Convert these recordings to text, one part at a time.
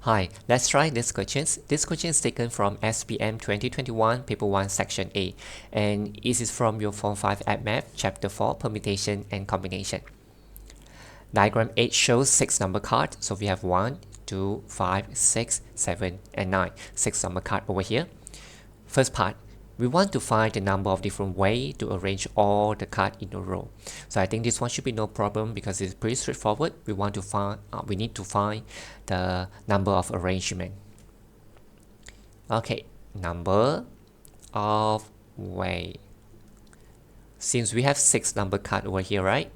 Hi, let's try this question. This question is taken from SPM 2021, Paper 1, Section A, and it is from your Form 5 at Math, Chapter 4, Permutation and Combination. Diagram 8 shows 6 number cards, so we have 1, 2, 5, 6, 7, and 9. 6 number card over here. First part, we want to find the number of different ways to arrange all the cards in a row. So I think this one should be no problem because it's pretty straightforward. We need to find the number of arrangement. Okay, number of way. Since we have 6 number card over here, right?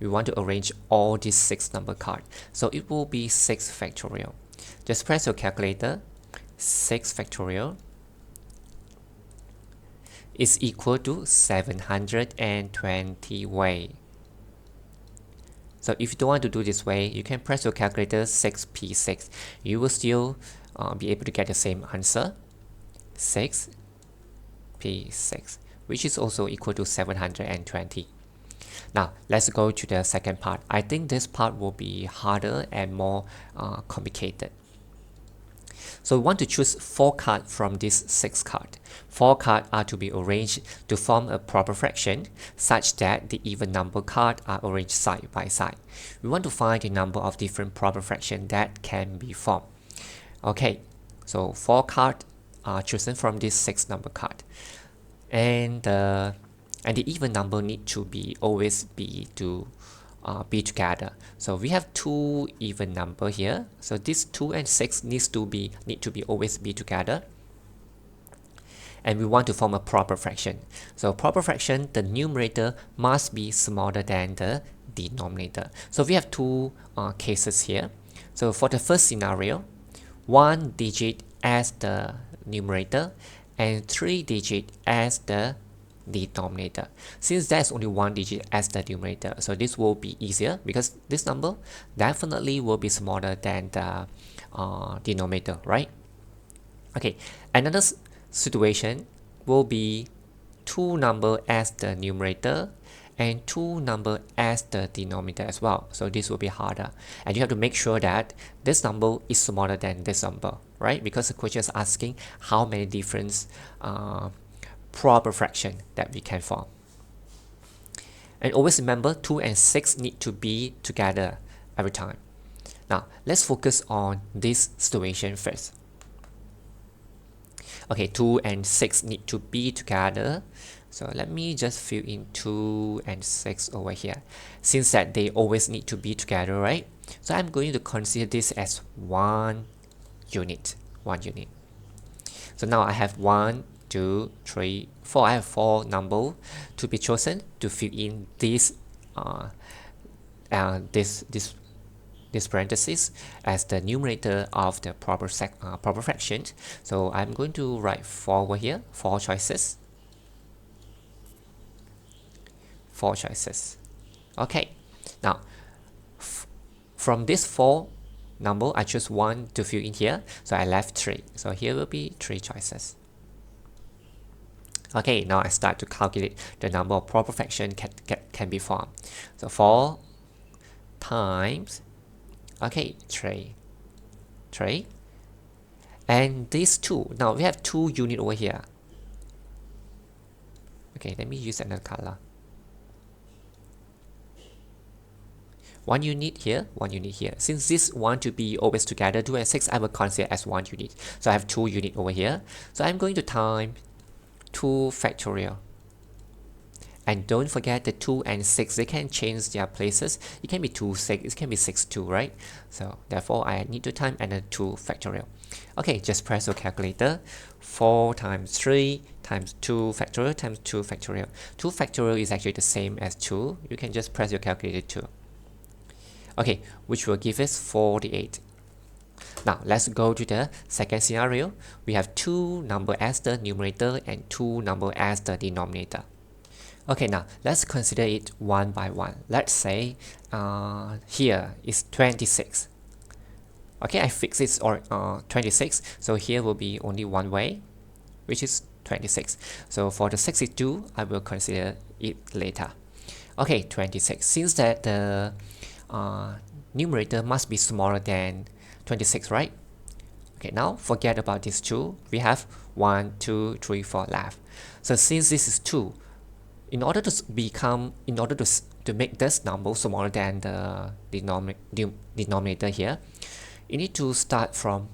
We want to arrange all these 6 number card. So it will be 6 factorial. Just press your calculator. 6 factorial is equal to 720 way. So if you don't want to do this way, you can press your calculator 6p6. You will still be able to get the same answer, 6p6, which is also equal to 720. Now let's go to the second part. I think this part will be harder and more complicated. So we want to choose 4 cards from this 6 cards. 4 cards are to be arranged to form a proper fraction such that the even number cards are arranged side by side. We want to find the number of different proper fractions that can be formed. Okay, so 4 cards are chosen from this 6 number card. And the even number need to be always be together. So we have 2 even number here. So this 2 and 6 need to be always be together. And we want to form a proper fraction. So proper fraction, the numerator must be smaller than the denominator. So we have 2 cases here. So for the first scenario, 1 digit as the numerator and 3 digit as the denominator. Since there's only 1 digit as the numerator, so this will be easier because this number definitely will be smaller than the denominator, right? Okay, another situation will be 2 number as the numerator and 2 number as the denominator as well. So this will be harder, and you have to make sure that this number is smaller than this number, right? Because the question is asking how many different proper fraction that we can form. And always remember 2 and 6 need to be together every time. Now let's focus on this situation first. Okay, 2 and 6 need to be together. So let me just fill in 2 and 6 over here. Since that they always need to be together, right? So I'm going to consider this as one unit. So now I have 1, 2, 3, 4. I have 4 numbers to be chosen to fill in this parenthesis as the numerator of the proper fraction. So I'm going to write 4 over here, 4 choices. 4 choices. Okay, now from this 4 number, I choose 1 to fill in here, so I left 3. So here will be 3 choices. Okay, now I start to calculate the number of proper fraction can be formed. So 4 times, okay, 3, and these 2. Now we have 2 units over here. Okay, let me use another color. 1 unit here, 1 unit here. Since this want to be always together, 2 and 6, I will consider as 1 unit. So I have 2 units over here. So I'm going to times 2 factorial. And don't forget the 2 and 6, they can change their places. It can be 2, 6, it can be 6, 2, right? So therefore, I need to time another 2 factorial. Okay, just press your calculator. 4 times 3 times 2 factorial times 2 factorial. 2 factorial is actually the same as 2. You can just press your calculator too. Okay, which will give us 48. Now let's go to the second scenario. We have 2 number as the numerator and 2 number as the denominator. Okay, now let's consider it one by one. Let's say here is 26. Okay, I fix it or 26. So here will be only one way, which is 26. So for the 62, I will consider it later. Okay, 26. Since that the numerator must be smaller than 26, right? Okay, now forget about these two. We have 1, 2, 3, 4 left. So since this is 2, in order to make this number smaller than the denominator here, you need to start from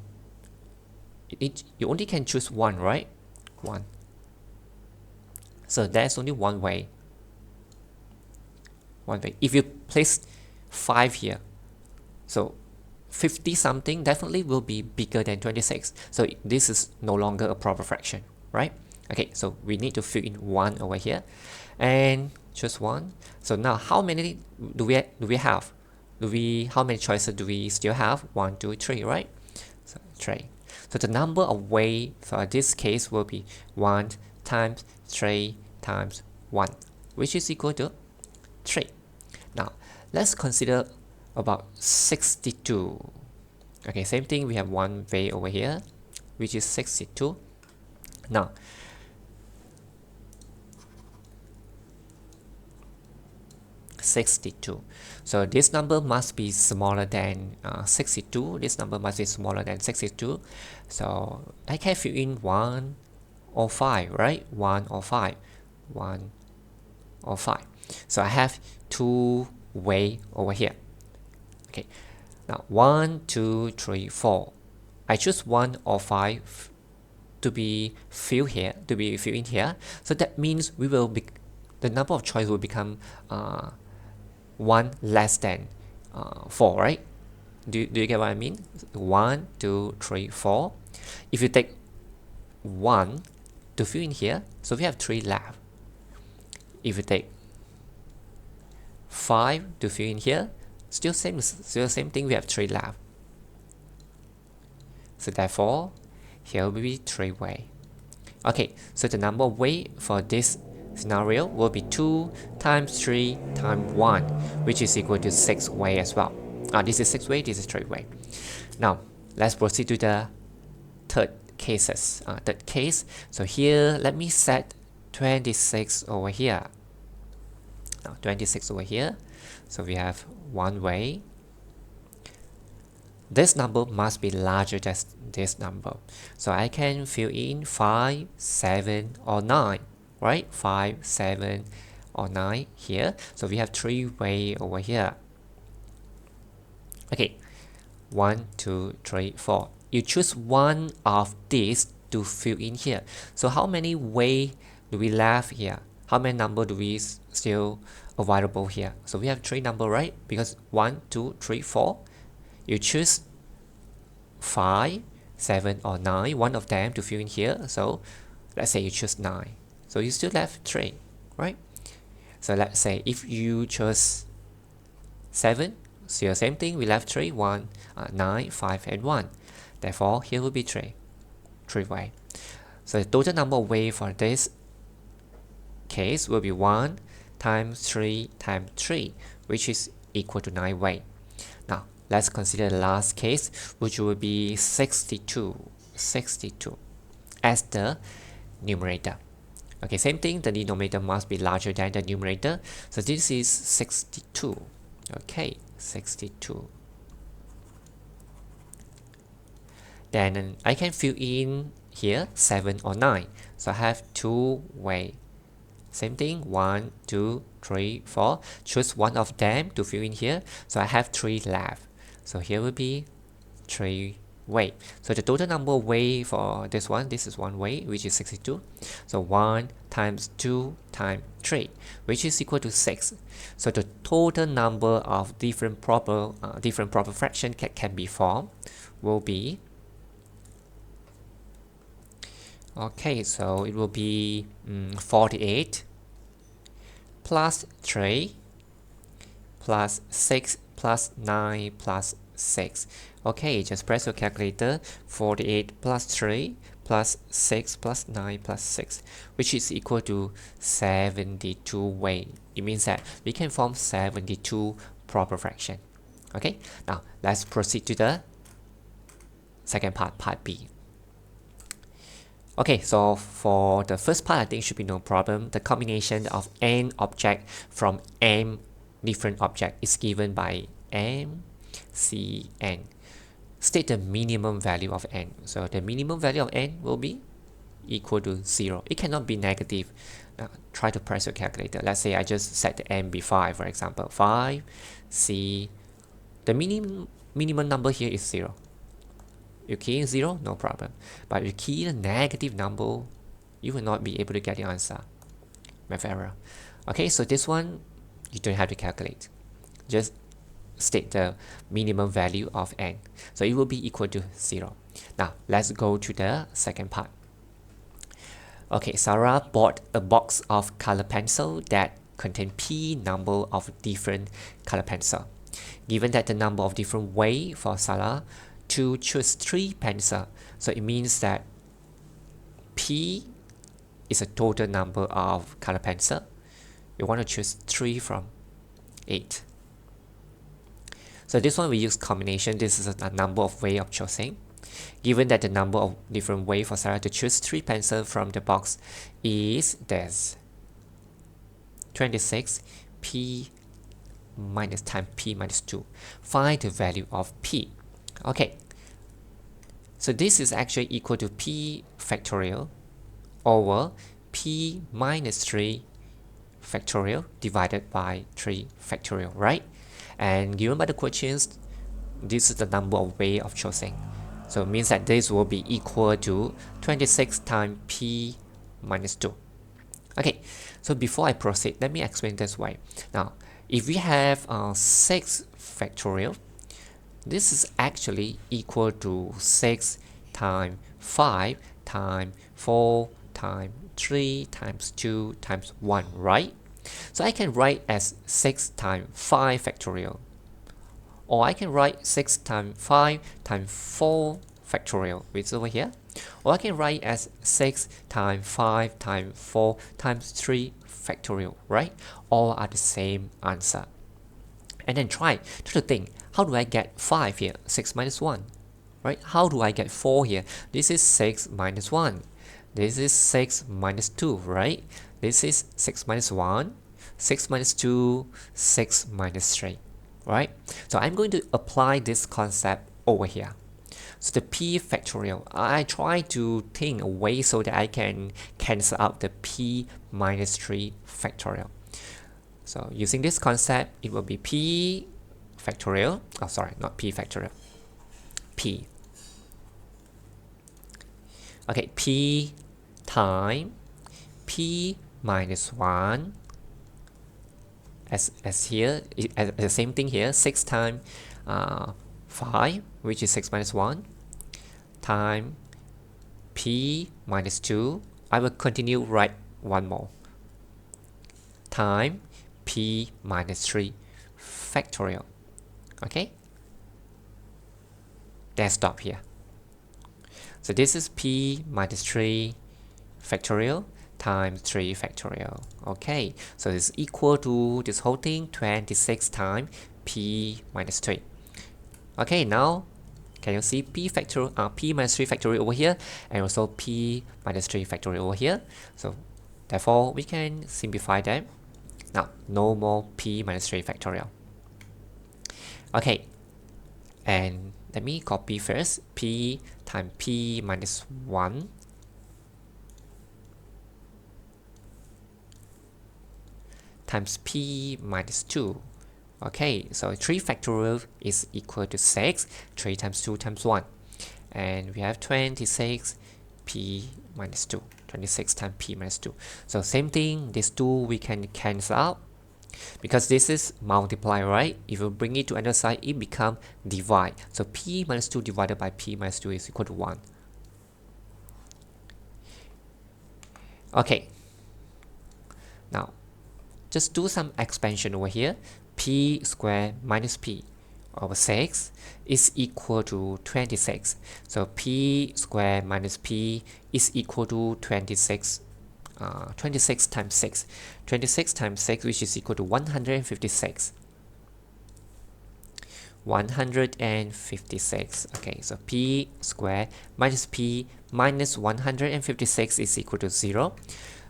you only can choose one, right? 1. So there's only one way. If you place 5 here, so 50 something definitely will be bigger than 26. So this is no longer a proper fraction, right? Okay, so we need to fill in 1 over here and choose 1. So now how many do we have? How many choices do we still have? 1, 2, 3, right? So 3. So the number of way for this case will be 1 times 3 times 1, which is equal to 3. Now let's consider about 62. Okay, same thing, we have one way over here, which is 62. Now so this number must be smaller than 62. This number must be smaller than 62. So I can fill in 1 or 5, right? 1 or 5. 1 or 5. So I have 2 way over here. Okay, now 1, 2, 3, 4. I choose 1 or 5 to be filled in here. So that means the number of choice will become 1 less than 4, right? Do you get what I mean? 1, 2, 3, 4. If you take 1 to fill in here, so we have 3 left. If you take 5 to fill in here, still same thing, we have 3 left. So therefore here will be 3 way. Okay, so the number of way for this scenario will be 2 times 3 times 1, which is equal to 6 way as well. This is 6 way, this is 3 way. Now let's proceed to the third case. So here let me set 26 over here. Now 26 over here, so we have one way. This number must be larger than this number, so I can fill in 5, 7 or 9, right? 5, 7 or 9 here. So we have 3 way over here. Okay, 1, 2, 3, 4. You choose one of these to fill in here. So how many way do we left here? How many number do we still available here? So we have 3 number, right? Because 1, 2, 3, 4. You choose 5, 7 or 9, one of them to fill in here. So let's say you choose 9. So you still left 3, right? So let's say if you chose 7, still same thing, we left 3, 1, 9, 5 and 1. Therefore here will be 3 way. So the total number of way for this case will be 1 times 3 times 3, which is equal to 9 way. Now let's consider the last case, which will be 62 as the numerator. Okay, same thing, the denominator must be larger than the numerator. So this is 62. Okay, 62. Then I can fill in here 7 or 9. So I have 2 way. Same thing, 1, 2, 3, 4. Choose one of them to fill in here. So I have 3 left. So here will be 3 way. So the total number of way for this is 1 way, which is 62. So 1 times 2 times 3, which is equal to 6. So the total number of different proper fraction can be formed will be, okay, so it will be 48 plus 3 plus 6 plus 9 plus 6. Okay, just press your calculator. 48 plus 3 plus 6 plus 9 plus 6, which is equal to 72 way. It means that we can form 72 proper fraction. Okay, now let's proceed to the second part B. Okay, so for the first part, I think should be no problem. The combination of n object from m different object is given by m, c, n. state the minimum value of n. So the minimum value of n will be equal to 0. It cannot be negative. Try to press your calculator. Let's say I just set the n be 5, for example. 5, C. The minimum number here is 0. You key in 0, no problem. But if you key in a negative number, you will not be able to get the answer. Math error. Okay, so this one, you don't have to calculate. Just state the minimum value of n. So it will be equal to 0. Now, let's go to the second part. Okay, Sarah bought a box of color pencil that contain p number of different color pencil. Given that the number of different way for Sarah to choose 3 pencil, so it means that p is a total number of color pencil. We want to choose 3 from 8. So this one we use combination. This is a number of way of choosing. Given that the number of different way for Sarah to choose 3 pencils from the box is this 26, p minus time p minus 2. Find the value of p. Okay, so this is actually equal to p factorial over p minus 3 factorial divided by 3 factorial, right? And given by the questions, this is the number of way of choosing. So it means that this will be equal to 26 times p minus 2. Okay, so before I proceed, let me explain this way. Now, if we have 6 factorial, this is actually equal to 6 times 5 times 4 times 3 times 2 times 1, right? So I can write as 6 times 5 factorial. Or I can write 6 times 5 times 4 factorial, which is over here. Or I can write as 6 times 5 times 4 times 3 factorial, right? All are the same answer. And then try to think, how do I get 5 here? 6 minus 1, right? How do I get 4 here? This is 6 minus 1. This is 6 minus 2, right? This is 6 minus 1, 6 minus 2, 6 minus 3, right? So I'm going to apply this concept over here. So the p factorial, I try to think a way so that I can cancel out the p minus 3 factorial. So using this concept, it will be p factorial, oh sorry, not p factorial, p. Okay, p time p minus 1, as here, as the same thing here, 6 times 5, which is 6 minus 1, time p minus 2. I will continue write one more, time p minus 3 factorial. Okay, then stop here. So this is p minus 3 factorial times 3 factorial. Okay, so it's equal to this whole thing, 26 times p minus 3. Okay, now can you see p factorial, p minus 3 factorial over here, and also p minus 3 factorial over here. So therefore we can simplify them. Now no more p minus 3 factorial. Okay, and let me copy first, p times p minus 1 times p minus 2. Okay, so 3 factorial is equal to 6, 3 times 2 times 1. And we have 26 p minus 2, 26 times p minus 2. So same thing, these two we can cancel out. Because this is multiply, right? If you bring it to another side, it becomes divide. So p minus 2 divided by p minus 2 is equal to 1. Okay. Now, just do some expansion over here. P squared minus p over 6 is equal to 26. So p squared minus p is equal to 26. 26 times 6. 26 times 6, which is equal to 156. 156. Okay, so p squared minus p minus 156 is equal to 0.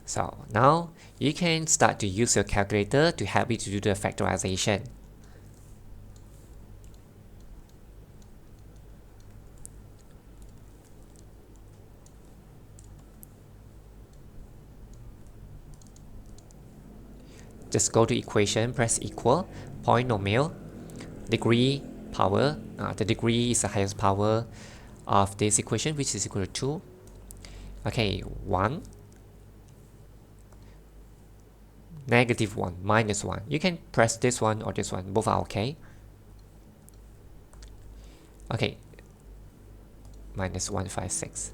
So now you can start to use your calculator to help you to do the factorization. just go to equation, press equal, polynomial, degree, power, the degree is the highest power of this equation, which is equal to 2. Okay, 1, negative 1, minus 1. You can press this one or this one, both are okay. Okay, minus 156.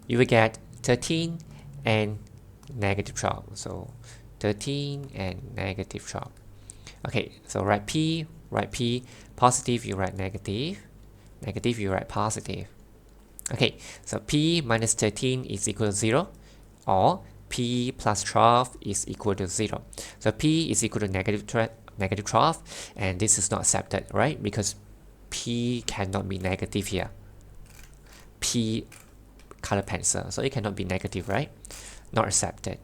You will get 13 and negative 12. So 13 and negative 12. Okay, so write P, positive, you write negative, negative, you write positive. Okay, so P minus 13 is equal to 0, or P plus 12 is equal to 0. So P is equal to negative 12, and this is not accepted, right? Because P cannot be negative here. P color pencil, so it cannot be negative, right? Not accepted.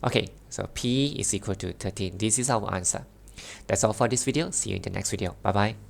Okay, so P is equal to 13. This is our answer. That's all for this video. See you in the next video. Bye bye.